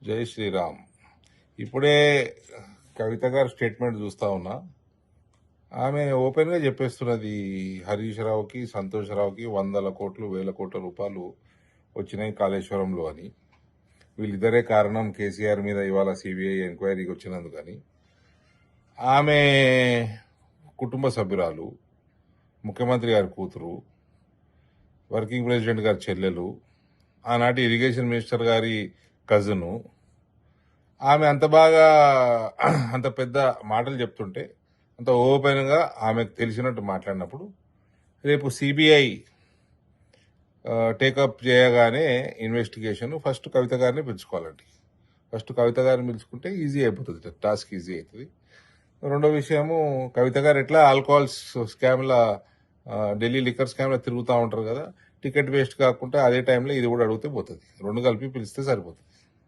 జై శ్రీరామ్. ఇప్పుడే కవిత గారి స్టేట్మెంట్ చూస్తా ఉన్నా. ఆమె ఓపెన్ గా చెప్పేస్తున్నది హరీష్ రావుకి, సంతోష్ రావుకి 100 కోట్లు 1000 కోట్ల రూపాయలు వచ్చినాయి కాళేశ్వరంలో అని. వీళ్ళిద్దరే కారణం కేసీఆర్ మీద ఇవాళ సిబిఐ ఎంక్వైరీకి వచ్చినందుకని. ఆమె కుటుంబ సభ్యురాలు, ముఖ్యమంత్రి గారి కూతురు, వర్కింగ్ ప్రెసిడెంట్ గారి చెల్లెలు, ఆనాటి ఇరిగేషన్ మినిస్టర్ గారి కజను. ఆమె అంత బాగా అంత పెద్ద మాటలు చెప్తుంటే, అంత ఓపెన్గా ఆమెకు తెలిసినట్టు మాట్లాడినప్పుడు, రేపు సిబిఐ టేకప్ చేయగానే ఇన్వెస్టిగేషన్ ఫస్ట్ కవిత గారిని పిలుచుకోవాలండి. ఫస్ట్ కవిత గారిని పిలుచుకుంటే ఈజీ అయిపోతుంది, టాస్క్ ఈజీ అవుతుంది. రెండో విషయము, కవిత గారు ఎట్లా ఆల్కహాల్ స్కామ్ల, ఢిల్లీ లిక్కర్ స్కామ్లో తిరుగుతూ ఉంటారు కదా, టికెట్ వేస్ట్ కాకుండా అదే టైంలో ఇది కూడా అడిగితే పోతుంది. రెండు కలిపి పిలిస్తే సరిపోతుంది.